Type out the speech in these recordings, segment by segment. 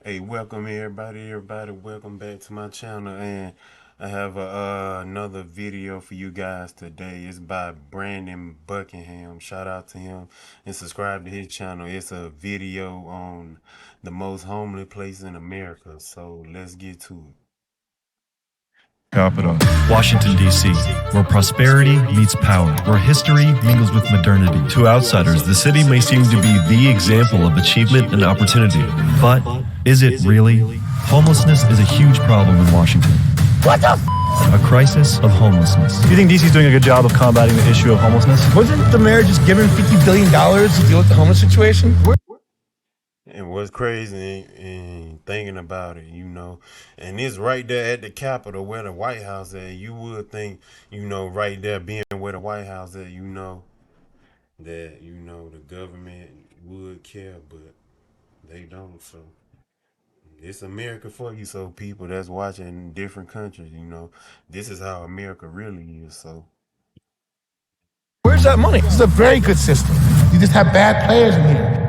Hey, welcome everybody, welcome back to my channel. And I have another video for you guys today. It's by Brandon Buckingham. Shout out to him and subscribe to his channel. It's a video on the most homeless place in America. So let's get to it. Capital, Washington, D.C., where prosperity meets power, where history mingles with modernity. To outsiders, the city may seem to be the example of achievement and opportunity. But is it really? Homelessness is a huge problem in Washington. What the A crisis of homelessness. Do you think DC's doing a good job of combating the issue of homelessness? Wasn't the mayor just given $50 billion to deal with the homeless situation? And what's crazy and thinking about it, and it's right there at the Capitol where the White House at. You would think, right there being where the White House at, that, the government would care, but they don't. So it's America for you. So people that's watching different countries, this is how America really is. So Where's that money? This is a very good system. You just have bad players in here.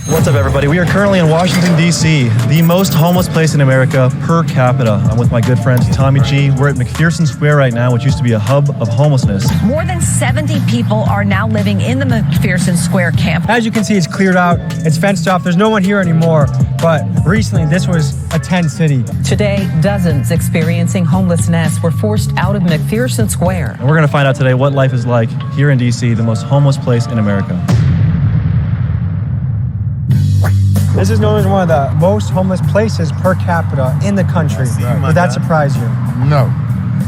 What's up, everybody? We are currently in Washington, D.C., the most homeless place in America per capita. I'm with my good friend Tommy G. We're at McPherson Square right now, which used to be a hub of homelessness. More than 70 people are now living in the McPherson Square camp. As you can see, it's cleared out, it's fenced off, there's no one here anymore, but recently this was a tent city. Today, dozens experiencing homelessness were forced out of McPherson Square. And we're going to find out today what life is like here in D.C., the most homeless place in America. This is known as one of the most homeless places per capita in the country. Would that surprise you? No.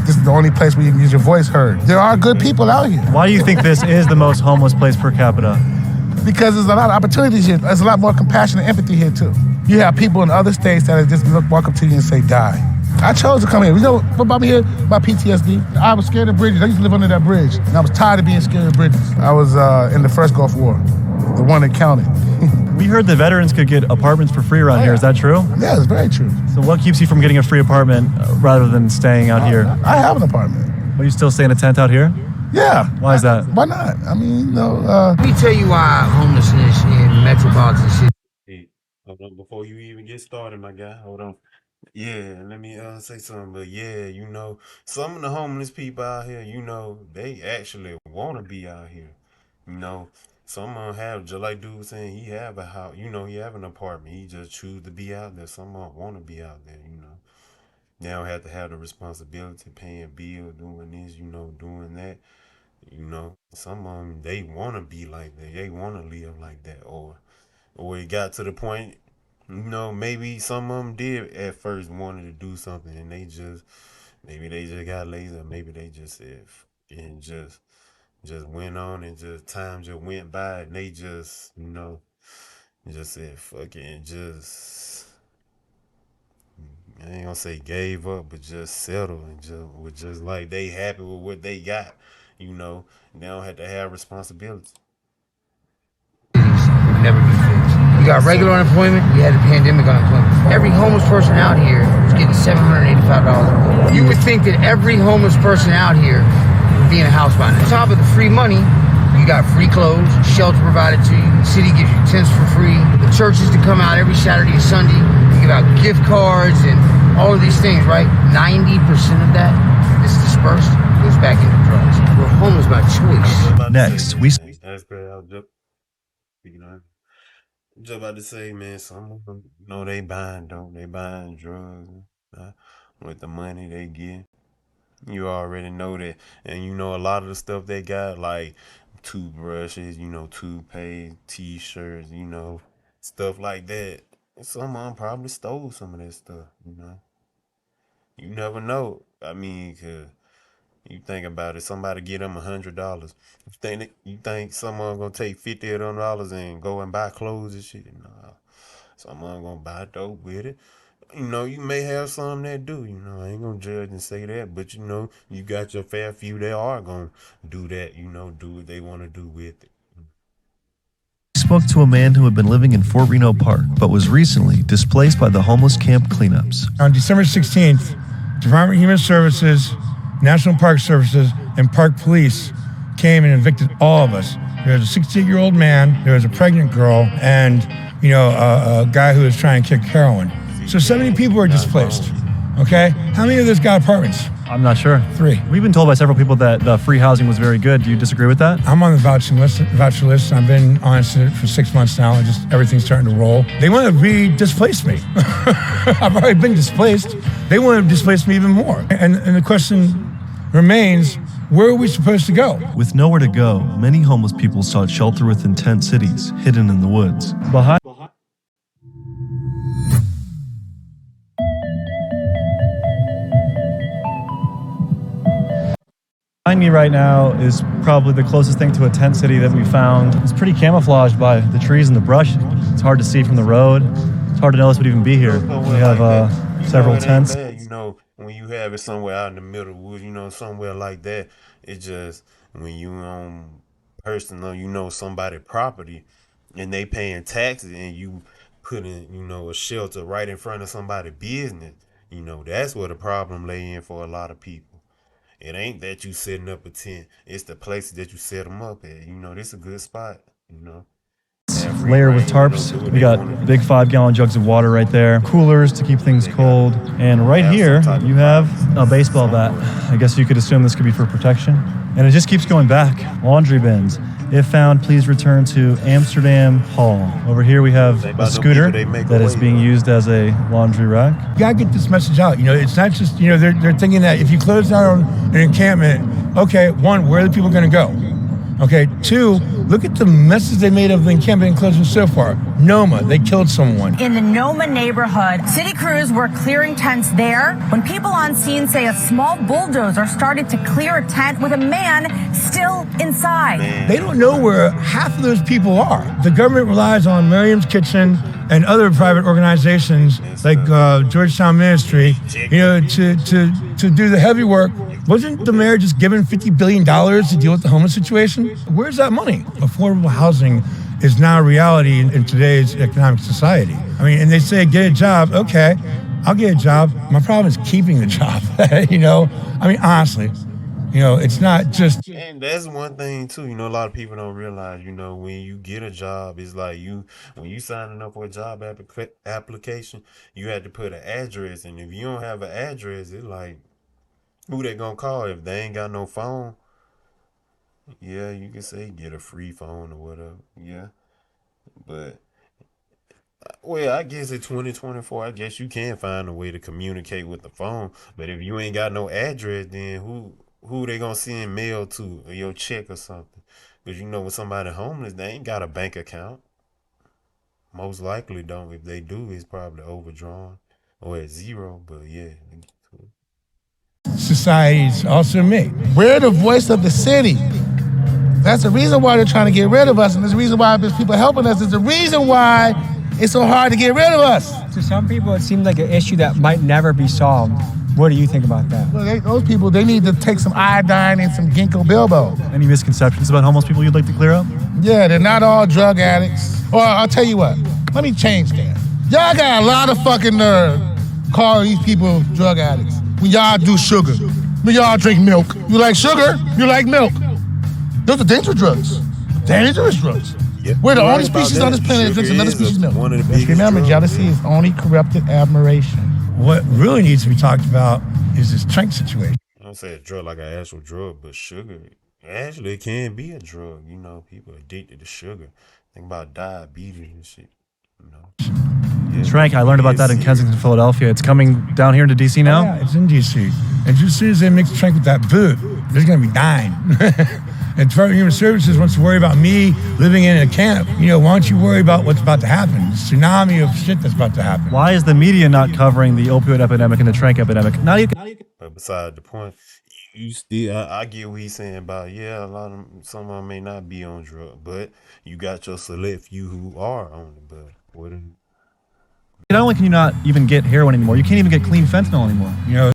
This is the only place where you can use your voice heard. There are good people out here. Why do you think this is the most homeless place per capita? Because there's a lot of opportunities here. There's a lot more compassion and empathy here, too. You have people in other states that just walk up to you and say, die. I chose to come here. You know what about me here? About PTSD. I was scared of bridges. I used to live under that bridge. And I was tired of being scared of bridges. I was in the first Gulf War, the one that counted. We heard the veterans could get apartments for free around here. Is that true? Yeah, it's very true. So what keeps you from getting a free apartment rather than staying out here? I have an apartment. Are you still stay in a tent out here? Yeah. Why is that? Why not? I mean, Let me tell you why homelessness in metropolitan cities. hey, hold on, before you even get started, my guy, hold on. Yeah, let me say something. But yeah, some of the homeless people out here, they actually want to be out here. Some of them have, just like dude saying, he have a house, he have an apartment. He just choose to be out there. Some of them want to be out there, They don't have to have the responsibility, paying bills, doing this, doing that. Some of them, they want to be like that. They want to live like that. Or it got to the point, maybe some of them did at first wanted to do something and maybe they just got lazy, or maybe they just said, and just went on, and just time just went by, and they just said fuck it, and I ain't gonna say gave up, but just settled, and just like they happy with what they got. They don't have to have responsibility. Would never be fixed. You got regular unemployment, you had the pandemic unemployment. Every homeless person out here is getting $785 a week. You would think that every homeless person out here would be in a house by now. On top of the free money, you got free clothes, shelter provided to you, the city gives you tents for free, the churches to come out every Saturday and Sunday, you give out gift cards and all of these things, right? 90% of that is dispersed, goes back into drugs. We're homeless by choice. Next, we I'm just about to say, man, some of them, they buying dope, they buying drugs with the money they get. You already know that. And a lot of the stuff they got, like toothbrushes, toothpaste, t-shirts, stuff like that. Some of them probably stole some of that stuff, You never know. I mean, 'cause you think about it, somebody get them $100. You think someone gonna take $50 of them dollars and go and buy clothes and shit? No, someone gonna buy dope with it. You may have some that do. I ain't gonna judge and say that, but you got your fair few that are gonna do that. Do what they want to do with it. Spoke to a man who had been living in Fort Reno Park, but was recently displaced by the homeless camp cleanups. On December 16th, Department of Human Services, National Park Services, and Park Police came and evicted all of us. There was a 68-year-old man, there was a pregnant girl, and a guy who was trying to kick heroin. So 70 people are displaced. Okay, how many of those got apartments? I'm not sure. 3. We've been told by several people that the free housing was very good. Do you disagree with that? I'm on the voucher list. I've been on it for 6 months now, and just everything's starting to roll. They want to re-displace me. I've already been displaced. They want to displace me even more. And the question remains, where are we supposed to go? With nowhere to go, many homeless people sought shelter within tent cities, hidden in the woods. Behind me right now is probably the closest thing to a tent city that we found. It's pretty camouflaged by the trees and the brush. It's hard to see from the road. It's hard to know this would even be here. We have several tents. When you have it somewhere out in the middle of the woods, somewhere like that, it's just when you personal, somebody property and they paying taxes and you putting, a shelter right in front of somebody's business, that's where the problem lay in for a lot of people. It ain't that you setting up a tent. It's the places that you set them up at. This is a good spot, Layer with tarps. We got big 5-gallon jugs of water right there. Coolers to keep things cold. And right here, you have a baseball bat. I guess you could assume this could be for protection. And it just keeps going back. Laundry bins. If found, please return to Amsterdam Hall. Over here we have a scooter that is being used as a laundry rack. You gotta get this message out. It's not just, they're thinking that if you close down an encampment, okay, 1, where are the people gonna go? Okay, 2, look at the messes they made of the encampment closing so far. Noma, they killed someone. In the Noma neighborhood, city crews were clearing tents there when people on scene say a small bulldozer started to clear a tent with a man still inside. They don't know where half of those people are. The government relies on Miriam's Kitchen and other private organizations like Georgetown Ministry, to do the heavy work. Wasn't the mayor just given $50 billion to deal with the homeless situation? Where's that money? Affordable housing is now a reality in today's economic society. And they say, get a job. Okay, I'll get a job. My problem is keeping the job, honestly. It's not just... And that's one thing, too. A lot of people don't realize, when you get a job, it's like when you signing up for a job application, you had to put an address. And if you don't have an address, it's like, who they gonna call if they ain't got no phone? Yeah, you can say get a free phone or whatever. Yeah. But, I guess in 2024, I guess you can find a way to communicate with the phone. But if you ain't got no address, then who they gonna send mail to or your check or something? Because when somebody homeless, they ain't got a bank account. Most likely don't. If they do, it's probably overdrawn or at zero. But yeah. Society's also me. We're the voice of the city. That's the reason why they're trying to get rid of us, and there's a reason why there's people helping us. There's a reason why it's so hard to get rid of us. To some people, it seems like an issue that might never be solved. What do you think about that? Well, those people, they need to take some iodine and some ginkgo biloba. Any misconceptions about homeless people you'd like to clear up? Yeah, they're not all drug addicts. Or I'll tell you what, let me change that. Y'all got a lot of fucking nerve calling these people drug addicts. When y'all do sugar, when y'all drink milk. You like sugar, you like milk. Those are dangerous drugs. Dangerous drugs. Yep. We're the only species on this planet that drinks another species' milk. Just remember, jealousy is only corrupted admiration. What really needs to be talked about is this Trank situation. I don't say a drug like an actual drug, but sugar, actually, it can be a drug. People are addicted to sugar. Think about diabetes and shit. Trank, I learned about that in Kensington, Philadelphia. It's coming down here into D.C. now? Yeah, it's in D.C. And just as soon as they mix Trank with that boot, there's going to be dying. And Department of Human Services wants to worry about me living in a camp. Why don't you worry about what's about to happen? The tsunami of shit that's about to happen. Why is the media not covering the opioid epidemic and the Trank epidemic? But beside the point, you still, I get what he's saying about, some of them may not be on drugs, but you got your select few who are on it. But what is not only can you not even get heroin anymore, you can't even get clean fentanyl anymore.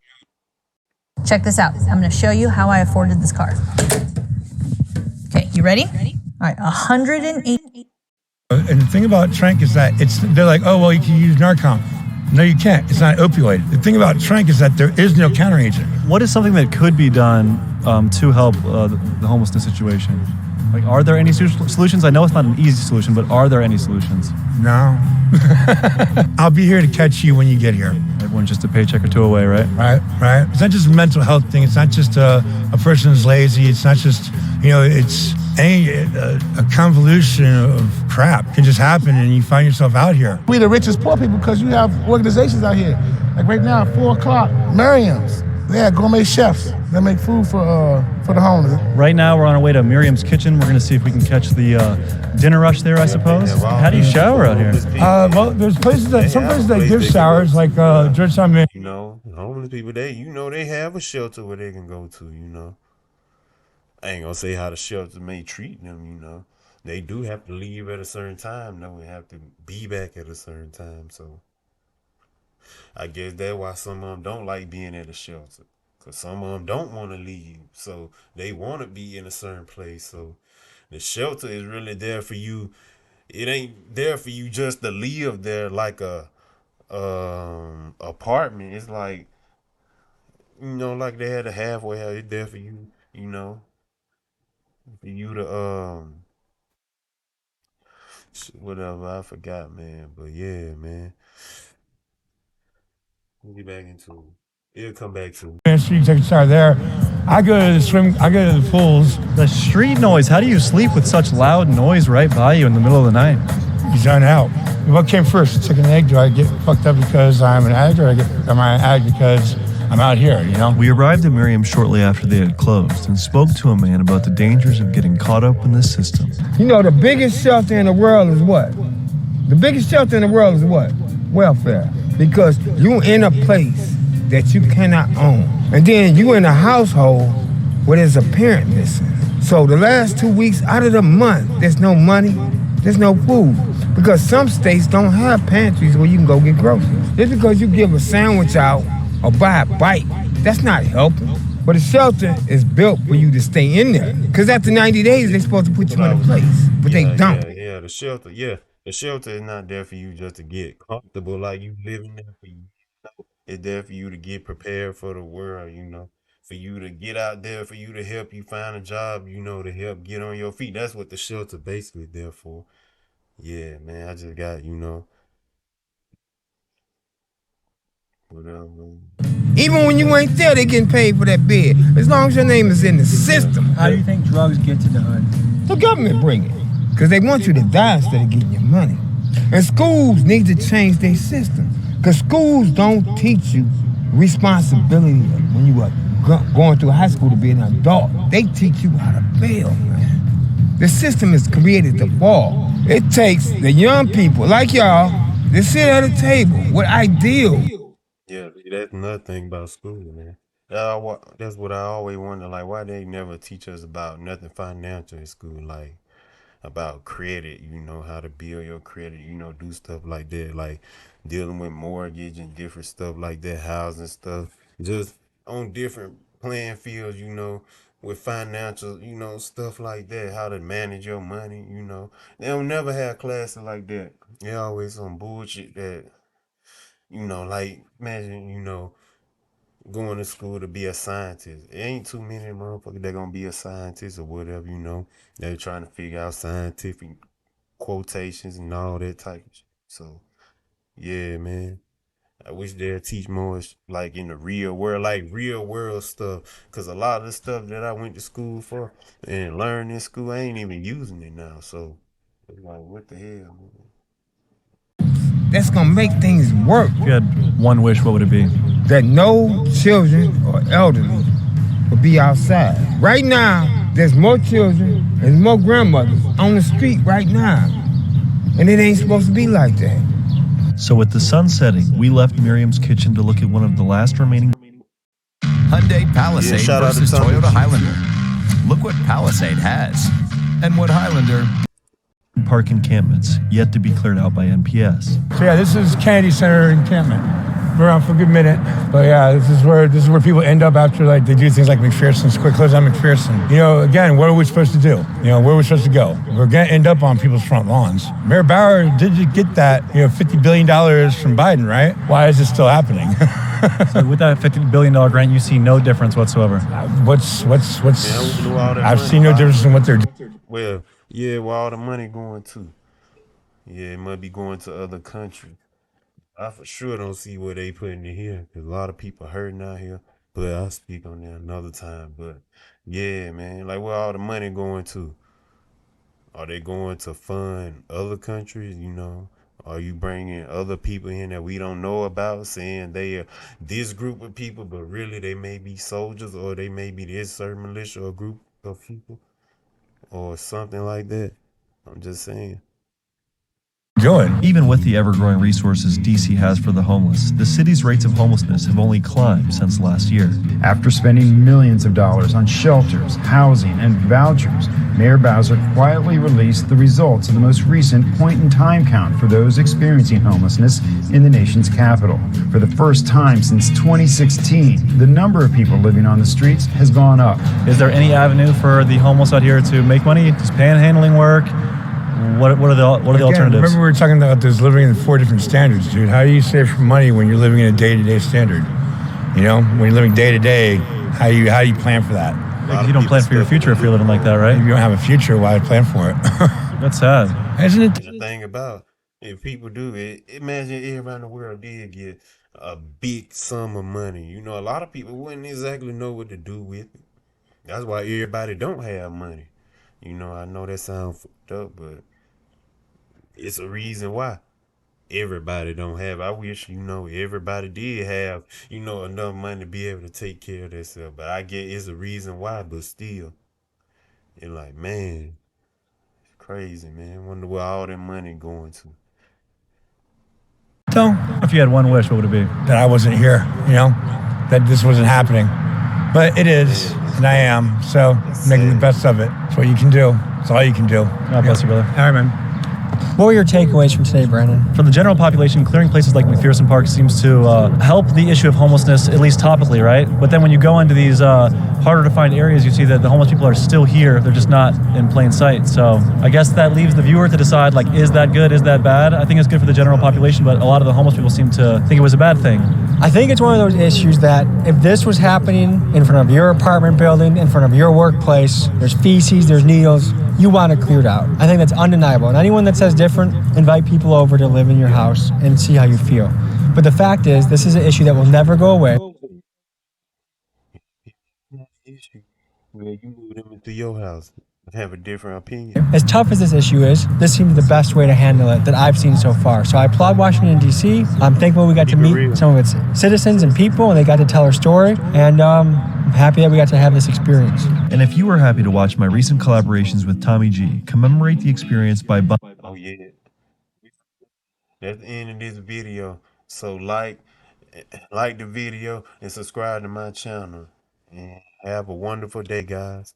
Check this out. I'm going to show you how I afforded this car. Okay, you ready? All right, 108. And the thing about Trank is that they're like, oh, well, you can use Narcan. No, you can't. It's not an opioid. The thing about Trank is that there is no counteragent. What is something that could be done to help the homelessness situation? Like, are there any solutions? I know it's not an easy solution, but are there any solutions? No. I'll be here to catch you when you get here. Everyone's just a paycheck or two away, right? Right. It's not just a mental health thing. It's not just a person's lazy. It's not just, it's a convolution of crap can just happen and you find yourself out here. We the richest poor people because you have organizations out here. Like right now, 4 o'clock, Miriam's. They have gourmet chefs that make food for the homeless. Right now, we're on our way to Miriam's Kitchen. We're going to see if we can catch the dinner rush there, I suppose. How do you shower out here? Well, there's some places that give showers, like Georgetown. Homeless people, they have a shelter where they can go to, I ain't gonna say how the shelter may treat them, They do have to leave at a certain time, though, and have to be back at a certain time, so I guess that's why some of them don't like being at a shelter, because some of them don't want to leave, so they want to be in a certain place. So the shelter is really there for you. It ain't there for you just to live there like a apartment. It's like, like they had a halfway house. It's there for you, for you to whatever. I forgot, man, but yeah, man. We'll get back into it. It'll come back to it. You take a shower there. I go to the pools. The street noise. How do you sleep with such loud noise right by you in the middle of the night? You zone out. What came first? Chicken and egg? Do I get fucked up because I'm an addict, or am I an addict because I'm out here, We arrived at Miriam shortly after they had closed and spoke to a man about the dangers of getting caught up in this system. The biggest shelter in the world is what? The biggest shelter in the world is what? Welfare. Because you in a place that you cannot own. And then you in a household where there's a parent missing. So the last 2 weeks out of the month, there's no money, there's no food. Because some states don't have pantries where you can go get groceries. Just because you give a sandwich out or buy a bike, that's not helping. But a shelter is built for you to stay in there. Because after 90 days, they're supposed to put you in a place. But they don't. Yeah, the shelter, The shelter is not there for you just to get comfortable like you living there for you. It's there for you to get prepared for the world, for you to get out there, for you to help you find a job, to help get on your feet. That's what the shelter basically there for. Yeah, man, I just got, whatever. Even when you ain't there, they getting paid for that bed. As long as your name is in the system. How do you think drugs get to the hood? The government bring it. Because they want you to die instead of getting your money. And schools need to change their system. Because schools don't teach you responsibility when you are going through high school to be an adult. They teach you how to fail, man. The system is created to fall. It takes the young people like y'all to sit at a table with ideals. Yeah, that's another thing about school, man. That's what I always wonder, like, why they never teach us about nothing financial in school, like about credit, how to build your credit, do stuff like that, like dealing with mortgage and different stuff like that, housing stuff, just on different playing fields, with financial, stuff like that, how to manage your money, They don't never have classes like that. They always some bullshit that, like, imagine, going to school to be a scientist. It ain't too many motherfuckers that gonna be a scientist or whatever, They're trying to figure out scientific quotations and all that type of shit. So, yeah, man. I wish they'd teach more, like, in the real world, like real world stuff. Because a lot of the stuff that I went to school for and learned in school, I ain't even using it now. So, it's like, what the hell, man? That's gonna make things work. If you had one wish, what would it be? That no children or elderly will be outside. Right now, there's more children and more grandmothers on the street right now. And it ain't supposed to be like that. So with the sun setting, we left Miriam's Kitchen to look at one of the last remaining Hyundai Palisade shout out to versus Thomas. Toyota Highlander. Look what Palisade has, and what Highlander park encampments yet to be cleared out by NPS. So yeah, this is Kennedy Center encampment. Been around for a good minute, but yeah, this is where people end up after they do things like McPherson's, quick close on McPherson. Again, what are we supposed to do? Where are we supposed to go? We're gonna end up on people's front lawns. Mayor Bauer did get that, $50 billion from Biden, right? Why is this still happening? So with that $50 billion grant, you see no difference whatsoever. What's? Man, all that I've money, seen no difference in what they're doing. well, yeah, where all the money going to? Yeah, it might be going to other countries. I for sure don't see where they putting it here because a lot of people hurting out here. But I'll speak on that another time. But yeah, man, like where all the money going to? Are they going to fund other countries? Are you bringing other people in that we don't know about, saying they are this group of people, but really they may be soldiers or they may be this certain militia or group of people or something like that? I'm just saying. Even with the ever-growing resources DC has for the homeless, the city's rates of homelessness have only climbed since last year. After spending millions of dollars on shelters, housing, and vouchers, Mayor Bowser quietly released the results of the most recent point-in-time count for those experiencing homelessness in the nation's capital. For the first time since 2016, the number of people living on the streets has gone up. Is there any avenue for the homeless out here to make money? Just panhandling work? What are the alternatives? Remember we were talking about this living in 4 different standards, dude. How do you save money when you're living in a day-to-day standard? When you're living day to day, how do you plan for that? You don't plan for your future if you're living like that, right? If you don't have a future, why plan for it? That's sad, isn't it? The thing about if people do it, imagine everybody in the world did get a big sum of money. A lot of people wouldn't exactly know what to do with it. That's why everybody don't have money. I know that sounds fucked up, but it's a reason why everybody don't have. I wish everybody did have enough money to be able to take care of themselves. But I get it's a reason why. But still, it's like, man, it's crazy, man. Wonder where all that money going to. So, if you had one wish, what would it be? That I wasn't here, that this wasn't happening. But it is, and I am. So making the best of it. That's what you can do. That's all you can do. God bless you, brother. All right, man. What were your takeaways from today, Brandon? For the general population, clearing places like McPherson Park seems to help the issue of homelessness, at least topically, right? But then when you go into these harder to find areas, you see that the homeless people are still here. They're just not in plain sight. So I guess that leaves the viewer to decide, is that good? Is that bad? I think it's good for the general population, but a lot of the homeless people seem to think it was a bad thing. I think it's one of those issues that if this was happening in front of your apartment building, in front of your workplace, there's feces, there's needles, you want it cleared out. I think that's undeniable. And anyone that says different, invite people over to live in your house and see how you feel. But the fact is, this is an issue that will never go away. Well, you move them into your house and have a different opinion. As tough as this issue is, this seems the best way to handle it that I've seen so far. So I applaud Washington, D.C. I'm thankful we got to meet some of its citizens and people, and they got to tell our story. And I'm happy that we got to have this experience. And if you were happy to watch my recent collaborations with Tommy G, commemorate the experience by Oh, yeah. That's the end of this video. So like the video and subscribe to my channel. And have a wonderful day, guys.